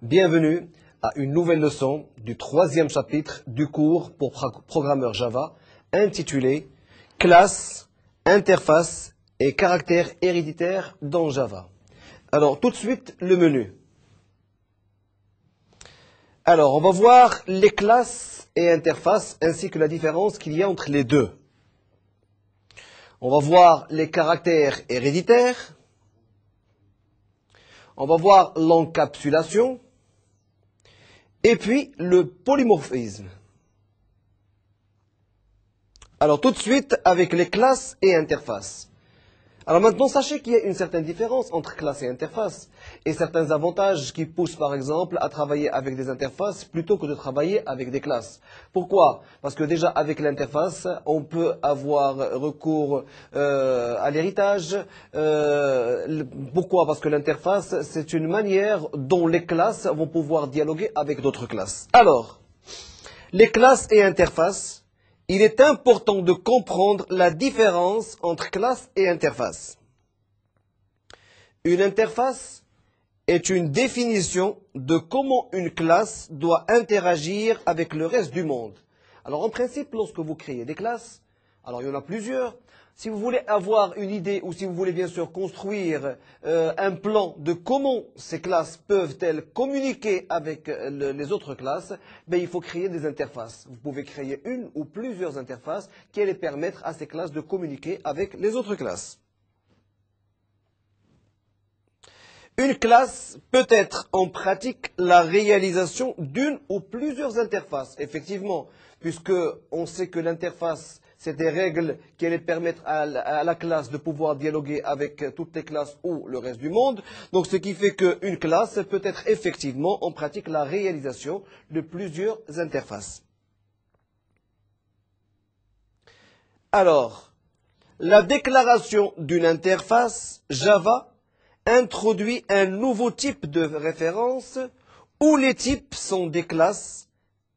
Bienvenue à une nouvelle leçon du troisième chapitre du cours pour programmeurs Java intitulé Classe, interface et caractères héréditaires dans Java. Alors tout de suite le menu. Alors on va voir les classes et interfaces ainsi que la différence qu'il y a entre les deux. On va voir les caractères héréditaires. On va voir l'encapsulation. Et puis le polymorphisme. Alors tout de suite avec les classes et interfaces. Alors maintenant, sachez qu'il y a une certaine différence entre classe et interface et certains avantages qui poussent par exemple à travailler avec des interfaces plutôt que de travailler avec des classes. Pourquoi? Parce que déjà avec l'interface, on peut avoir recours à l'héritage. Pourquoi? Parce que l'interface, c'est une manière dont les classes vont pouvoir dialoguer avec d'autres classes. Alors, les classes et interfaces. Il est important de comprendre la différence entre classe et interface. Une interface est une définition de comment une classe doit interagir avec le reste du monde. Alors en principe, lorsque vous créez des classes, alors il y en a plusieurs. Si vous voulez avoir une idée ou si vous voulez bien sûr construire un plan de comment ces classes peuvent-elles communiquer avec les autres classes, ben, il faut créer des interfaces. Vous pouvez créer une ou plusieurs interfaces qui allaient permettre à ces classes de communiquer avec les autres classes. Une classe peut être en pratique la réalisation d'une ou plusieurs interfaces, effectivement, puisque on sait que l'interface, c'est des règles qui allaient permettre à la classe de pouvoir dialoguer avec toutes les classes ou le reste du monde. Donc ce qui fait qu'une classe peut être effectivement en pratique la réalisation de plusieurs interfaces. Alors, la déclaration d'une interface Java introduit un nouveau type de référence où les types sont des classes,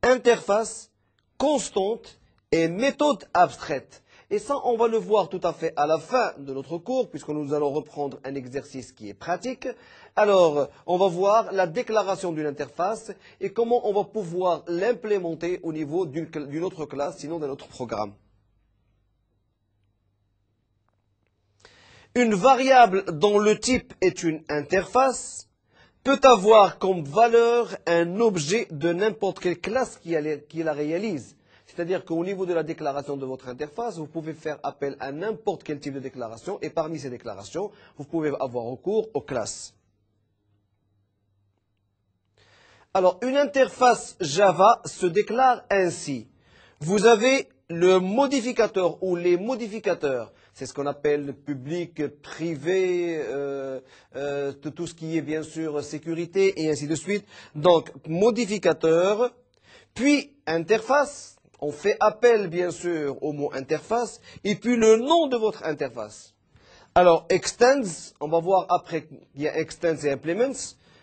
interfaces, constantes et méthodes abstraites. Et ça, on va le voir tout à fait à la fin de notre cours, puisque nous allons reprendre un exercice qui est pratique. Alors, on va voir la déclaration d'une interface et comment on va pouvoir l'implémenter au niveau d'une autre classe, sinon d'un autre programme. Une variable dont le type est une interface peut avoir comme valeur un objet de n'importe quelle classe qui la réalise. C'est-à-dire qu'au niveau de la déclaration de votre interface, vous pouvez faire appel à n'importe quel type de déclaration et parmi ces déclarations, vous pouvez avoir recours aux classes. Alors, une interface Java se déclare ainsi. Vous avez le modificateur ou les modificateurs. C'est ce qu'on appelle public, privé, tout ce qui est bien sûr sécurité et ainsi de suite. Donc, modificateur, puis interface. On fait appel bien sûr au mot interface et puis le nom de votre interface. Alors, extends, on va voir après qu'il y a extends et implements.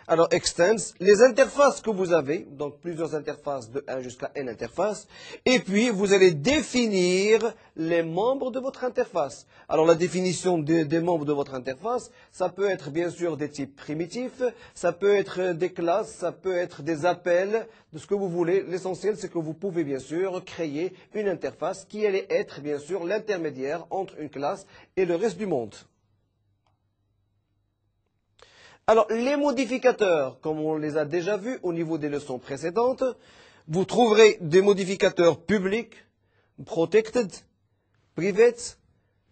Alors, extends, les interfaces que vous avez, donc plusieurs interfaces de 1 jusqu'à n interfaces, et puis vous allez définir les membres de votre interface. Alors, la définition des membres de votre interface, ça peut être bien sûr des types primitifs, ça peut être des classes, ça peut être des appels, de ce que vous voulez. L'essentiel, c'est que vous pouvez bien sûr créer une interface qui allait être bien sûr l'intermédiaire entre une classe et le reste du monde. Alors, les modificateurs, comme on les a déjà vus au niveau des leçons précédentes, vous trouverez des modificateurs publics, protected, private,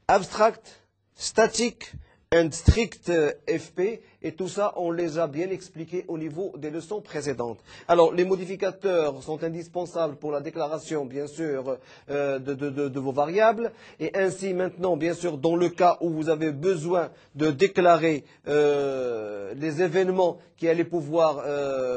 abstract, static and strict FP, et tout ça, on les a bien expliqués au niveau des leçons précédentes. Alors, les modificateurs sont indispensables pour la déclaration, bien sûr, de vos variables, et ainsi maintenant, bien sûr, dans le cas où vous avez besoin de déclarer les événements qui allaient pouvoir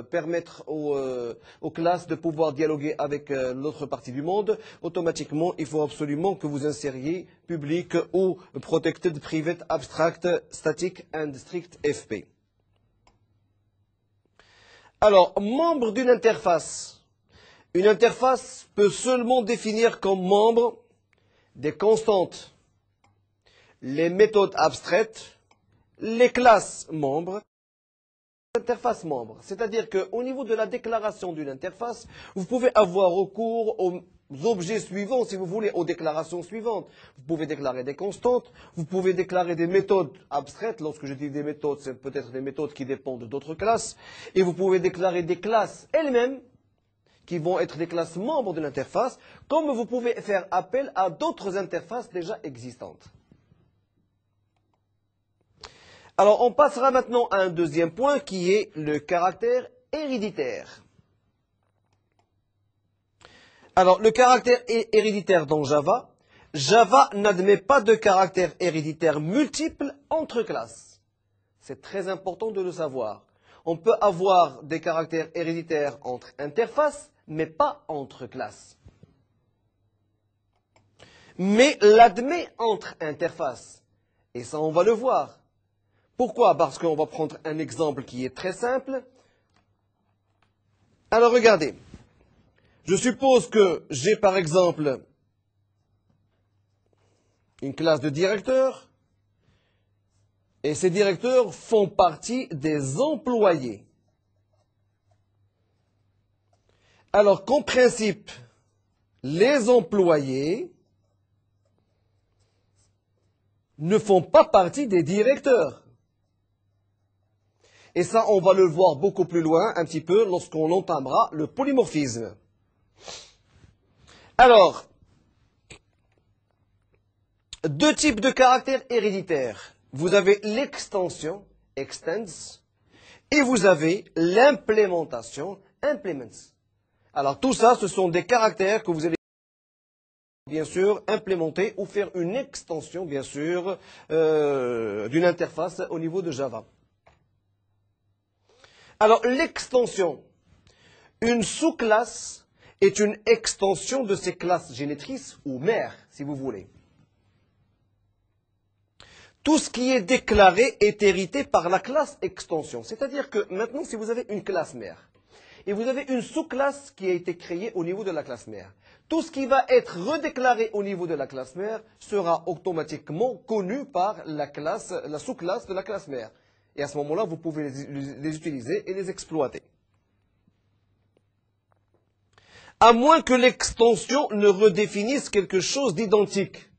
permettre aux classes de pouvoir dialoguer avec l'autre partie du monde, automatiquement, il faut absolument que vous insériez public ou protected, private, abstract, static and strict FP. Alors, membre d'une interface. Une interface peut seulement définir comme membre des constantes, les méthodes abstraites, les classes membres, interface membre. C'est-à-dire qu'au niveau de la déclaration d'une interface, vous pouvez avoir recours aux objets suivants, si vous voulez, aux déclarations suivantes. Vous pouvez déclarer des constantes, vous pouvez déclarer des méthodes abstraites. Lorsque je dis des méthodes, c'est peut-être des méthodes qui dépendent d'autres classes. Et vous pouvez déclarer des classes elles-mêmes, qui vont être des classes membres de l'interface, comme vous pouvez faire appel à d'autres interfaces déjà existantes. Alors, on passera maintenant à un deuxième point qui est le caractère héréditaire. Alors, le caractère héréditaire dans Java, Java n'admet pas de caractère héréditaire multiple entre classes. C'est très important de le savoir. On peut avoir des caractères héréditaires entre interfaces, mais pas entre classes. Mais l'admet entre interfaces. Et ça, on va le voir. Pourquoi? Parce qu'on va prendre un exemple qui est très simple. Alors regardez, je suppose que j'ai par exemple une classe de directeurs et ces directeurs font partie des employés. Alors qu'en principe, les employés ne font pas partie des directeurs. Et ça, on va le voir beaucoup plus loin, un petit peu, lorsqu'on entamera le polymorphisme. Alors, deux types de caractères héréditaires. Vous avez l'extension, extends, et vous avez l'implémentation, implements. Alors, tout ça, ce sont des caractères que vous allez bien sûr implémenter ou faire une extension, bien sûr, d'une interface au niveau de Java. Alors, l'extension, une sous-classe est une extension de ces classes génétrices ou mères, si vous voulez. Tout ce qui est déclaré est hérité par la classe extension. C'est-à-dire que maintenant, si vous avez une classe mère, et vous avez une sous-classe qui a été créée au niveau de la classe mère, tout ce qui va être redéclaré au niveau de la classe mère sera automatiquement connu par la sous-classe de la classe mère. Et à ce moment-là, vous pouvez les utiliser et les exploiter. À moins que l'extension ne redéfinisse quelque chose d'identique.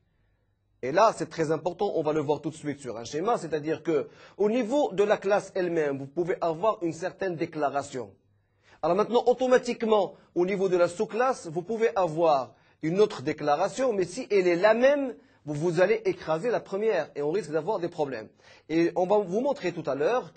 Et là, c'est très important, on va le voir tout de suite sur un schéma, c'est-à-dire que au niveau de la classe elle-même, vous pouvez avoir une certaine déclaration. Alors maintenant, automatiquement, au niveau de la sous-classe, vous pouvez avoir une autre déclaration, mais si elle est la même, vous allez écraser la première et on risque d'avoir des problèmes. Et on va vous montrer tout à l'heure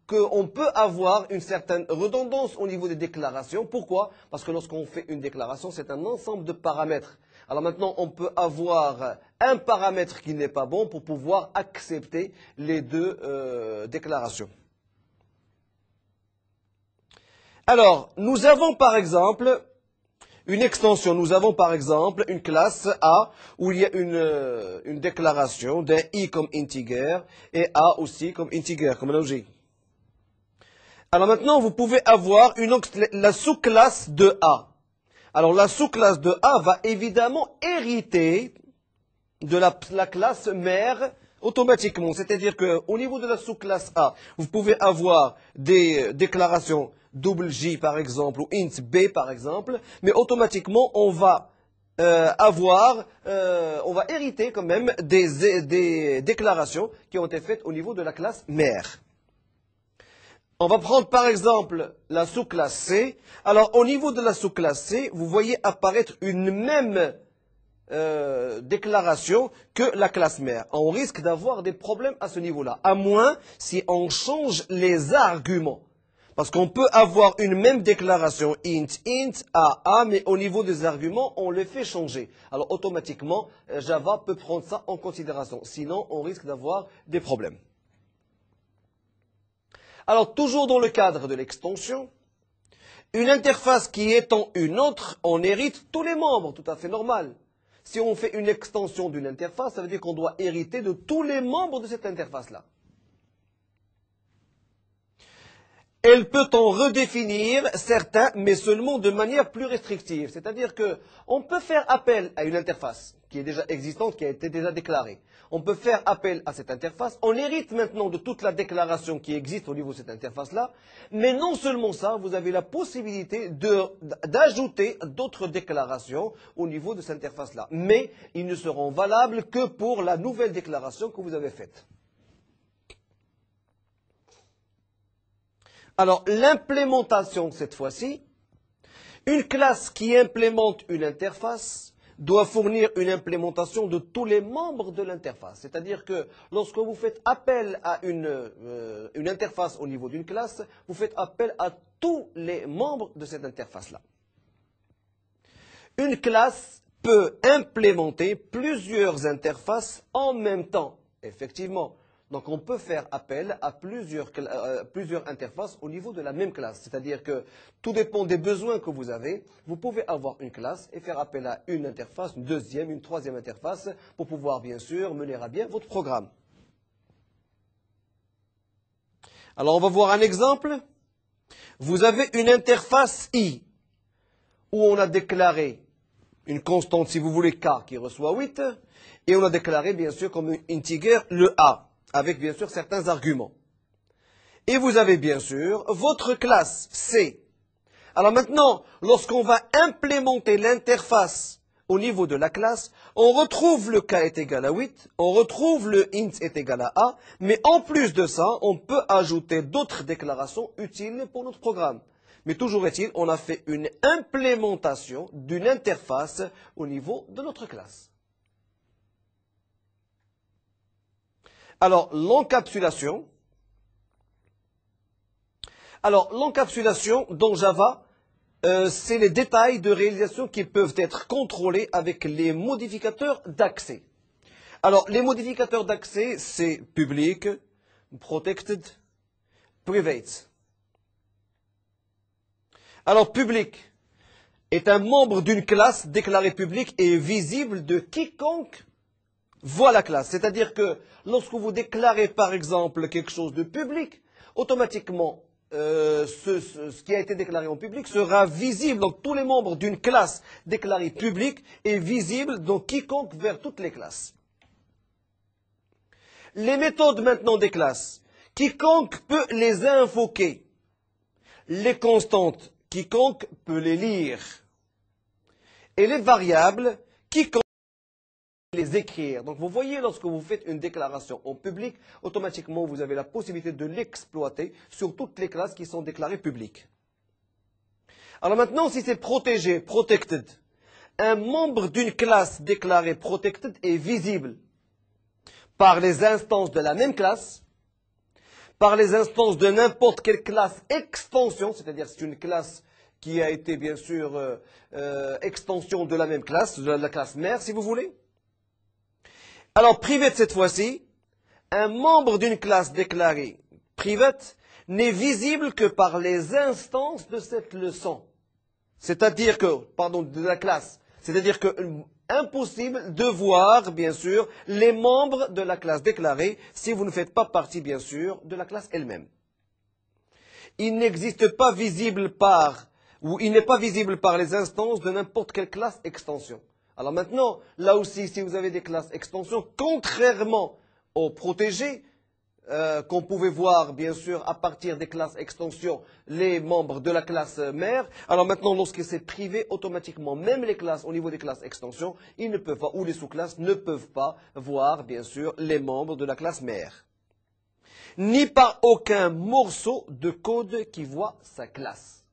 qu'on peut avoir une certaine redondance au niveau des déclarations. Pourquoi? Parce que lorsqu'on fait une déclaration, c'est un ensemble de paramètres. Alors maintenant, on peut avoir un paramètre qui n'est pas bon pour pouvoir accepter les deux déclarations. Alors, nous avons par exemple une extension, nous avons par exemple une classe A où il y a une déclaration d'un i comme integer et a aussi comme integer, comme logique. Alors maintenant, vous pouvez avoir la sous-classe de A. Alors la sous-classe de A va évidemment hériter de la classe mère automatiquement. C'est-à-dire qu'au niveau de la sous-classe A, vous pouvez avoir des déclarations double J par exemple ou int B par exemple, mais automatiquement on va on va hériter quand même des déclarations qui ont été faites au niveau de la classe mère. On va prendre par exemple la sous-classe C. Alors au niveau de la sous-classe C, vous voyez apparaître une même déclaration que la classe mère. On risque d'avoir des problèmes à ce niveau-là, à moins si on change les arguments. Parce qu'on peut avoir une même déclaration int, a, mais au niveau des arguments, on les fait changer. Alors automatiquement, Java peut prendre ça en considération. Sinon, on risque d'avoir des problèmes. Alors, toujours dans le cadre de l'extension, une interface qui étant une autre, on hérite tous les membres, tout à fait normal. Si on fait une extension d'une interface, ça veut dire qu'on doit hériter de tous les membres de cette interface-là. Elle peut en redéfinir certains, mais seulement de manière plus restrictive. C'est-à-dire qu'on peut faire appel à une interface qui est déjà existante, qui a été déjà déclarée. On peut faire appel à cette interface. On hérite maintenant de toute la déclaration qui existe au niveau de cette interface-là. Mais non seulement ça, vous avez la possibilité d'ajouter d'autres déclarations au niveau de cette interface-là. Mais ils ne seront valables que pour la nouvelle déclaration que vous avez faite. Alors, l'implémentation, cette fois-ci, une classe qui implémente une interface doit fournir une implémentation de tous les membres de l'interface. C'est-à-dire que lorsque vous faites appel à une interface au niveau d'une classe, vous faites appel à tous les membres de cette interface-là. Une classe peut implémenter plusieurs interfaces en même temps, effectivement. Donc on peut faire appel à plusieurs interfaces au niveau de la même classe. C'est-à-dire que tout dépend des besoins que vous avez. Vous pouvez avoir une classe et faire appel à une interface, une deuxième, une troisième interface pour pouvoir bien sûr mener à bien votre programme. Alors on va voir un exemple. Vous avez une interface I où on a déclaré une constante, si vous voulez, K qui reçoit 8 et on a déclaré bien sûr comme integer le A, avec bien sûr certains arguments. Et vous avez bien sûr votre classe C. Alors maintenant, lorsqu'on va implémenter l'interface au niveau de la classe, on retrouve le K est égal à 8, on retrouve le int est égal à A, mais en plus de ça, on peut ajouter d'autres déclarations utiles pour notre programme. Mais toujours est-il, on a fait une implémentation d'une interface au niveau de notre classe. Alors, l'encapsulation. Alors, l'encapsulation dans Java, c'est les détails de réalisation qui peuvent être contrôlés avec les modificateurs d'accès. Alors, les modificateurs d'accès, c'est public, protected, private. Alors, public est un membre d'une classe déclarée publique et visible de quiconque voit la classe. C'est-à-dire que lorsque vous déclarez par exemple quelque chose de public, automatiquement ce qui a été déclaré en public sera visible. Donc tous les membres d'une classe déclarée publique est visible donc quiconque vers toutes les classes. Les méthodes maintenant des classes, quiconque peut les invoquer. Les constantes, quiconque peut les lire. Et les variables, quiconque les écrire. Donc vous voyez, lorsque vous faites une déclaration en public, automatiquement vous avez la possibilité de l'exploiter sur toutes les classes qui sont déclarées publiques. Alors maintenant, si c'est protégé, protected, un membre d'une classe déclarée protected est visible par les instances de la même classe, par les instances de n'importe quelle classe extension, c'est-à-dire c'est une classe qui a été bien sûr extension de la même classe, de la classe mère si vous voulez. Alors, private cette fois-ci, un membre d'une classe déclarée private n'est visible que par les instances de cette leçon. C'est-à-dire que, pardon, de la classe. C'est-à-dire que, impossible de voir, bien sûr, les membres de la classe déclarée si vous ne faites pas partie, bien sûr, de la classe elle-même. Il n'existe pas visible par, ou il n'est pas visible par les instances de n'importe quelle classe extension. Alors maintenant, là aussi, si vous avez des classes extensions, contrairement aux protégés, qu'on pouvait voir, bien sûr, à partir des classes extensions, les membres de la classe mère, alors maintenant, lorsque c'est privé, automatiquement, même les classes, au niveau des classes extensions, ils ne peuvent pas, ou les sous-classes, ne peuvent pas voir, bien sûr, les membres de la classe mère. Ni par aucun morceau de code qui voit sa classe.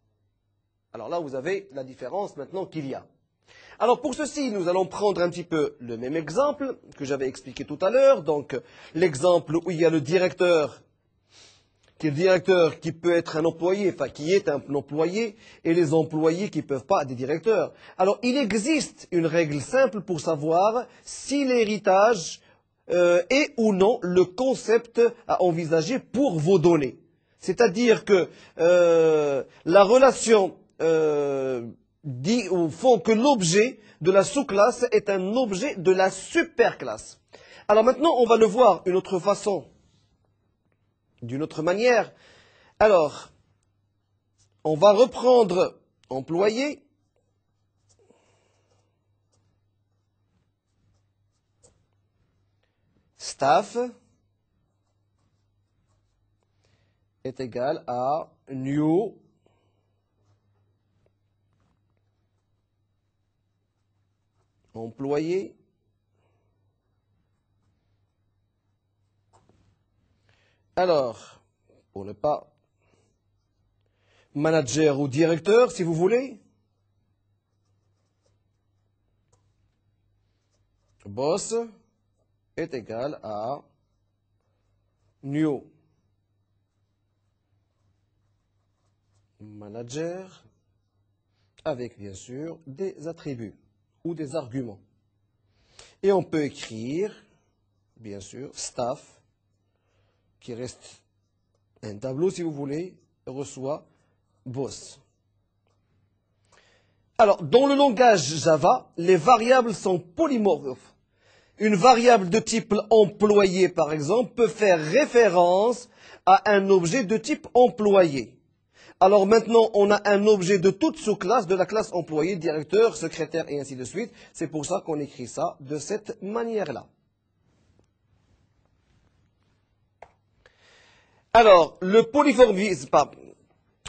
Alors là, vous avez la différence maintenant qu'il y a. Alors pour ceci, nous allons prendre un petit peu le même exemple que j'avais expliqué tout à l'heure. Donc l'exemple où il y a le directeur qui peut être un employé, enfin qui est un employé, et les employés qui ne peuvent pas être des directeurs. Alors il existe une règle simple pour savoir si l'héritage est ou non le concept à envisager pour vos données. C'est-à-dire que la relation font que l'objet de la sous-classe est un objet de la superclasse. Alors maintenant, on va le voir d'une autre façon, d'une autre manière. Alors, On va reprendre employé. Staff est égal à new employé alors, pour ne pas manager ou directeur, si vous voulez, boss est égal à new manager avec bien sûr des attributs ou des arguments. Et on peut écrire, bien sûr, staff, qui reste un tableau si vous voulez, reçoit boss. Alors, dans le langage Java, les variables sont polymorphes. Une variable de type employé, par exemple, peut faire référence à un objet de type employé. Alors maintenant, on a un objet de toute sous-classe, de la classe employé, directeur, secrétaire et ainsi de suite. C'est pour ça qu'on écrit ça de cette manière-là. Alors, le polymorphisme,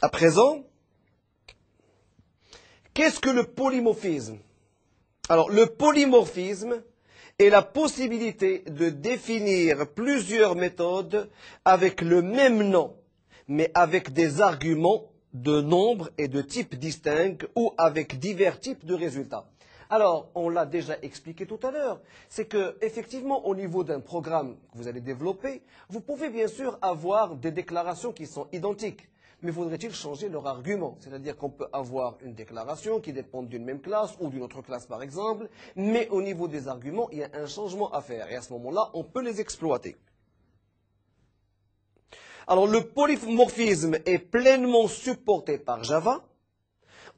à présent, qu'est-ce que le polymorphisme? Alors, le polymorphisme est la possibilité de définir plusieurs méthodes avec le même nom, mais avec des arguments de nombre et de types distincts ou avec divers types de résultats. Alors, on l'a déjà expliqué tout à l'heure, c'est que effectivement, au niveau d'un programme que vous allez développer, vous pouvez bien sûr avoir des déclarations qui sont identiques. Mais faudrait-il changer leur argument? C'est-à-dire qu'on peut avoir une déclaration qui dépend d'une même classe ou d'une autre classe par exemple, mais au niveau des arguments, il y a un changement à faire. Et à ce moment-là, on peut les exploiter. Alors le polymorphisme est pleinement supporté par Java.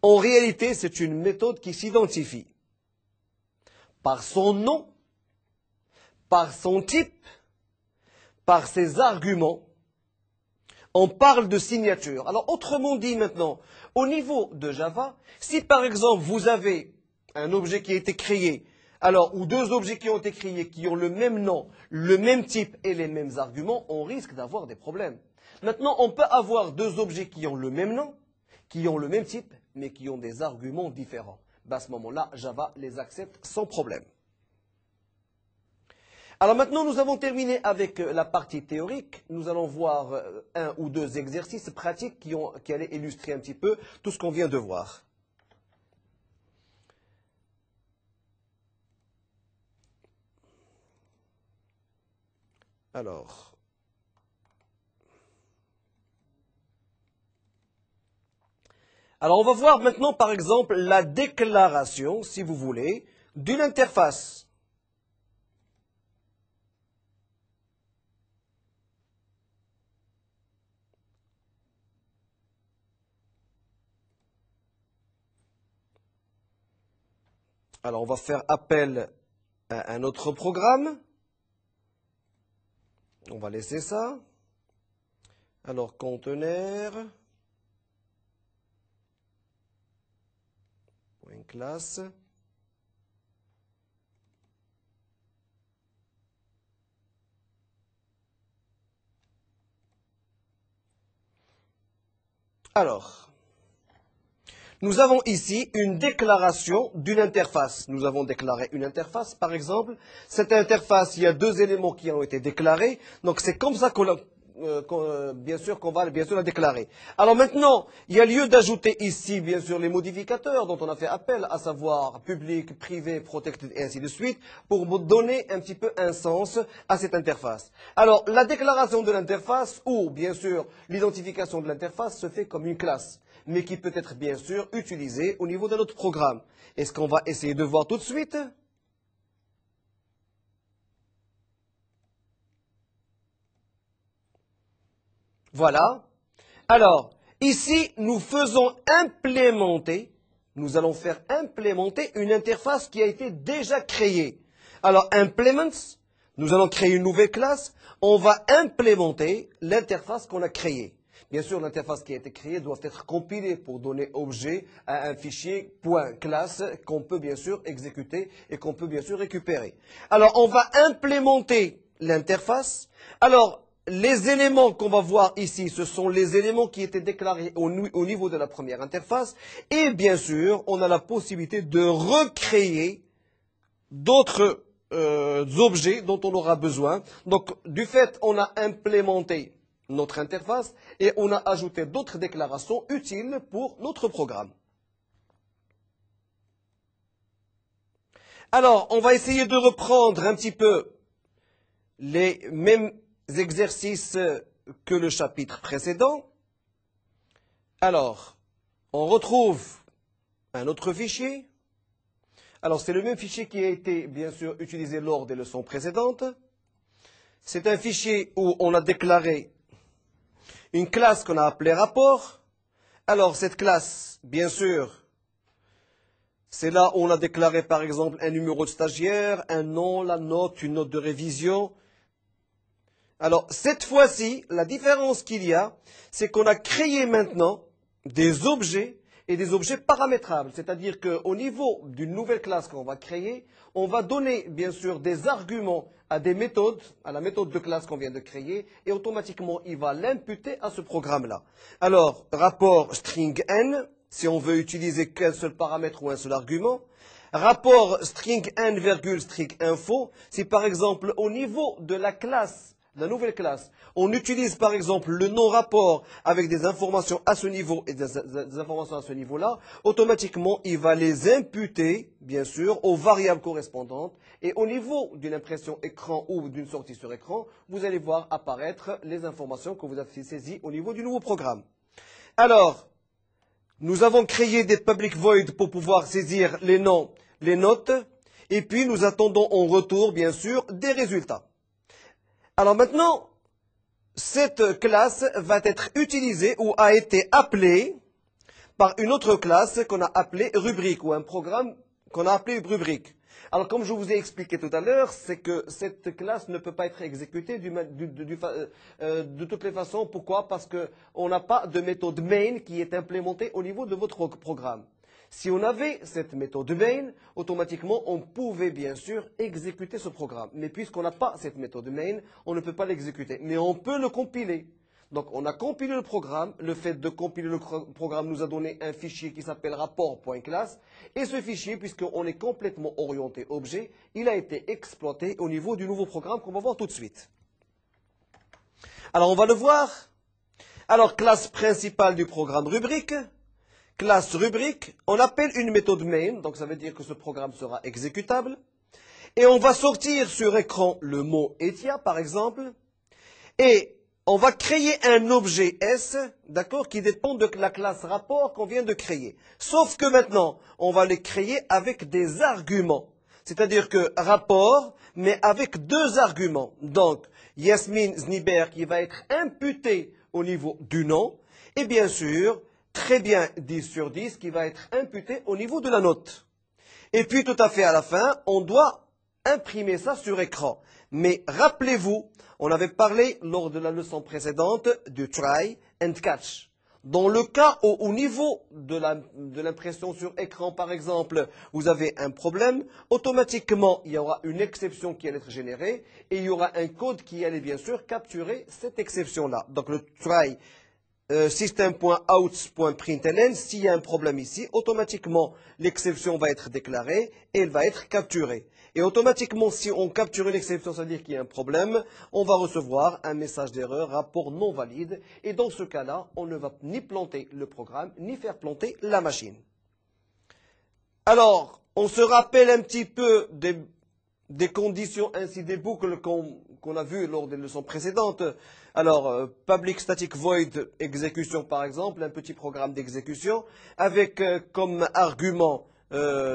En réalité, c'est une méthode qui s'identifie par son nom, par son type, par ses arguments. On parle de signature. Alors, autrement dit maintenant, au niveau de Java, si par exemple vous avez un objet qui a été créé, ou deux objets qui ont été créés, qui ont le même nom, le même type et les mêmes arguments, on risque d'avoir des problèmes. Maintenant, on peut avoir deux objets qui ont le même nom, qui ont le même type, mais qui ont des arguments différents. À ce moment-là, Java les accepte sans problème. Alors maintenant, nous avons terminé avec la partie théorique. Nous allons voir un ou deux exercices pratiques qui allaient illustrer un petit peu tout ce qu'on vient de voir. Alors, on va voir maintenant, par exemple, la déclaration, si vous voulez, d'une interface. Alors, on va faire appel à un autre programme. On va laisser ça. Alors, conteneur. Point classe. Alors, nous avons ici une déclaration d'une interface. Nous avons déclaré une interface, par exemple. Cette interface, il y a deux éléments qui ont été déclarés. Donc, c'est comme ça qu'on va la déclarer. Alors maintenant, il y a lieu d'ajouter ici, bien sûr, les modificateurs dont on a fait appel, à savoir public, privé, protected et ainsi de suite, pour donner un petit peu un sens à cette interface. Alors, la déclaration de l'interface, ou bien sûr, l'identification de l'interface se fait comme une classe, mais qui peut être bien sûr utilisée au niveau de notre programme. Est-ce qu'on va essayer de voir tout de suite ? Voilà. Alors, ici, nous allons faire implémenter une interface qui a été déjà créée. Alors, implements, nous allons créer une nouvelle classe, on va implémenter l'interface qu'on a créée. bien sûr, l'interface qui a été créée doit être compilée pour donner objet à un fichier .class qu'on peut bien sûr exécuter et qu'on peut bien sûr récupérer. Alors, on va implémenter l'interface. Alors, les éléments qu'on va voir ici, ce sont les éléments qui étaient déclarés au niveau de la première interface. Et bien sûr, on a la possibilité de recréer d'autres objets dont on aura besoin. Donc, du fait, on a implémenté notre interface et on a ajouté d'autres déclarations utiles pour notre programme. Alors, on va essayer de reprendre un petit peu les mêmes exercices que le chapitre précédent. Alors, on retrouve un autre fichier. Alors, c'est le même fichier qui a été, bien sûr, utilisé lors des leçons précédentes. C'est un fichier où on a déclaré une classe qu'on a appelée rapport. Alors, cette classe, bien sûr, c'est là où on a déclaré, par exemple, un numéro de stagiaire, un nom, la note, une note de révision. Alors, cette fois-ci, la différence qu'il y a, c'est qu'on a créé maintenant des objets et des objets paramétrables. C'est-à-dire qu'au niveau d'une nouvelle classe qu'on va créer, on va donner, bien sûr, des arguments à des méthodes, à la méthode de classe qu'on vient de créer, et automatiquement, il va l'imputer à ce programme-là. Alors, rapport string n, si on veut utiliser qu'un seul paramètre ou un seul argument. Rapport string n, string info, si par exemple, au niveau de la classe, la nouvelle classe, on utilise par exemple le nom rapport avec des informations à ce niveau et des informations à ce niveau-là, automatiquement il va les imputer, bien sûr, aux variables correspondantes. Et au niveau d'une impression écran ou d'une sortie sur écran, vous allez voir apparaître les informations que vous avez saisies au niveau du nouveau programme. Alors, nous avons créé des public void pour pouvoir saisir les noms, les notes, et puis nous attendons en retour, bien sûr, des résultats. Alors maintenant, cette classe va être utilisée ou a été appelée par une autre classe qu'on a appelée rubrique ou un programme qu'on a appelé rubrique. Alors comme je vous ai expliqué tout à l'heure, c'est que cette classe ne peut pas être exécutée de toutes les façons. Pourquoi? Parce qu'on n'a pas de méthode main qui est implémentée au niveau de votre programme. Si on avait cette méthode main, automatiquement, on pouvait bien sûr exécuter ce programme. Mais puisqu'on n'a pas cette méthode main, on ne peut pas l'exécuter. Mais on peut le compiler. Donc, on a compilé le programme. Le fait de compiler le programme nous a donné un fichier qui s'appelle rapport.class. Et ce fichier, puisqu'on est complètement orienté objet, il a été exploité au niveau du nouveau programme qu'on va voir tout de suite. Alors, on va le voir. Alors, classe principale du programme rubrique. Classe rubrique, on appelle une méthode main, donc ça veut dire que ce programme sera exécutable. Et on va sortir sur écran le mot ETIA, par exemple. Et on va créer un objet S, d'accord, qui dépend de la classe rapport qu'on vient de créer. Sauf que maintenant, on va les créer avec des arguments. C'est-à-dire que rapport, mais avec deux arguments. Donc, Yasmine Zniber qui va être imputé au niveau du nom. Et bien sûr, très bien 10 sur 10 qui va être imputé au niveau de la note. Et puis tout à fait à la fin, on doit imprimer ça sur écran. Mais rappelez-vous, on avait parlé lors de la leçon précédente du try and catch. Dans le cas où au niveau de l'impression sur écran, par exemple, vous avez un problème, automatiquement, il y aura une exception qui allait être générée et il y aura un code qui allait bien sûr capturer cette exception-là. Donc le try system.out.println, s'il y a un problème ici, automatiquement l'exception va être déclarée et elle va être capturée. Et automatiquement, si on capture une exception, ça veut dire qu'il y a un problème, on va recevoir un message d'erreur, rapport non valide. Et dans ce cas-là, on ne va ni planter le programme, ni faire planter la machine. Alors, on se rappelle un petit peu des conditions, ainsi des boucles qu'on a vues lors des leçons précédentes. Alors, public static void exécution par exemple, un petit programme d'exécution, avec comme argument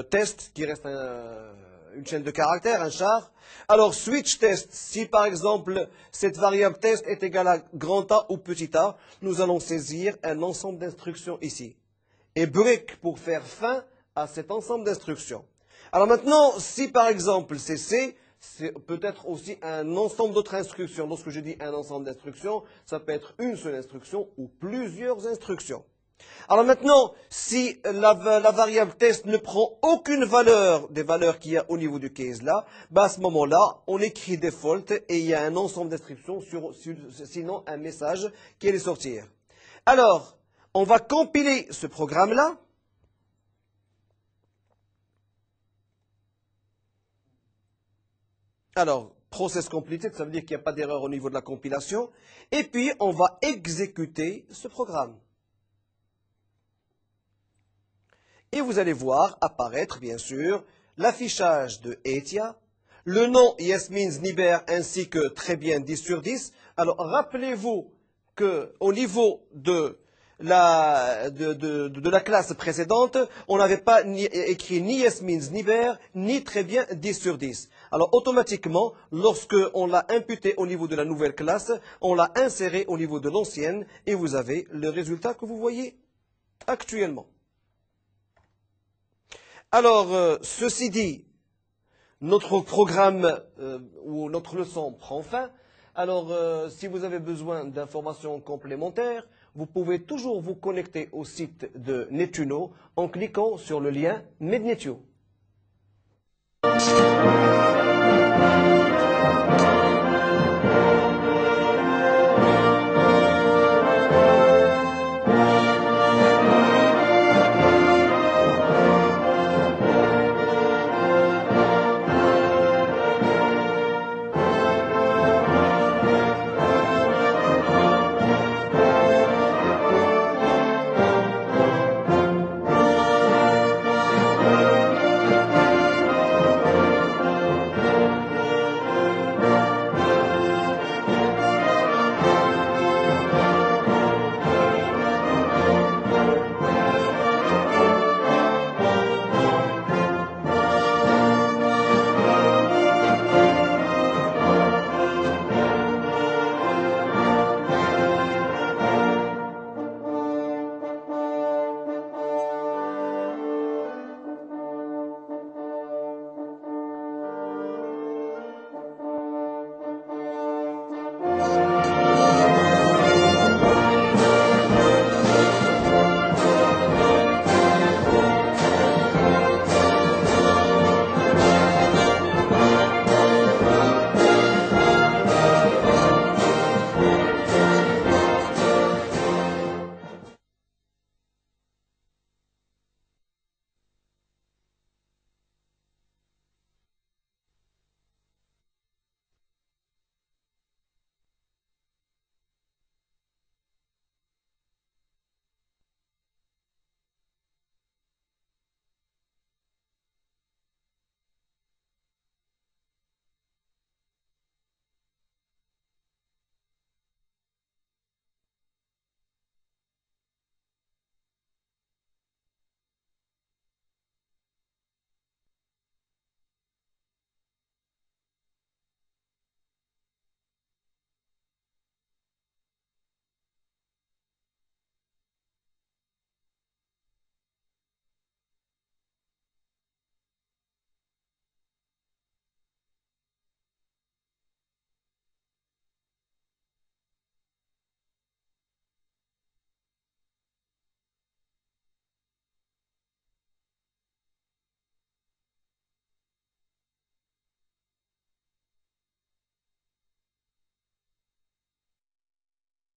test, qui reste une chaîne de caractères, un char. Alors, switch test, si par exemple cette variable test est égale à grand A ou petit a, nous allons saisir un ensemble d'instructions ici. Et break pour faire fin à cet ensemble d'instructions. Alors maintenant, si par exemple c'est C, c'est peut-être aussi un ensemble d'autres instructions. Lorsque je dis un ensemble d'instructions, ça peut être une seule instruction ou plusieurs instructions. Alors maintenant, si la variable test ne prend aucune valeur des valeurs qu'il y a au niveau du case là, à ce moment-là, on écrit default et il y a un ensemble d'instructions, sinon un message qui allait sortir. Alors, on va compiler ce programme-là. Alors, process completed, ça veut dire qu'il n'y a pas d'erreur au niveau de la compilation. Et puis, on va exécuter ce programme. Et vous allez voir apparaître, bien sûr, l'affichage de ETIA, le nom YesMeans-Niber ainsi que très bien 10 sur 10. Alors, rappelez-vous qu'au niveau de la classe précédente, on n'avait pas écrit ni YesMeans-Niber, ni très bien 10 sur 10. Alors, automatiquement, lorsque on l'a imputé au niveau de la nouvelle classe, on l'a inséré au niveau de l'ancienne et vous avez le résultat que vous voyez actuellement. Alors, ceci dit, notre programme ou notre leçon prend fin. Alors, si vous avez besoin d'informations complémentaires, vous pouvez toujours vous connecter au site de Netuno en cliquant sur le lien Mednetio.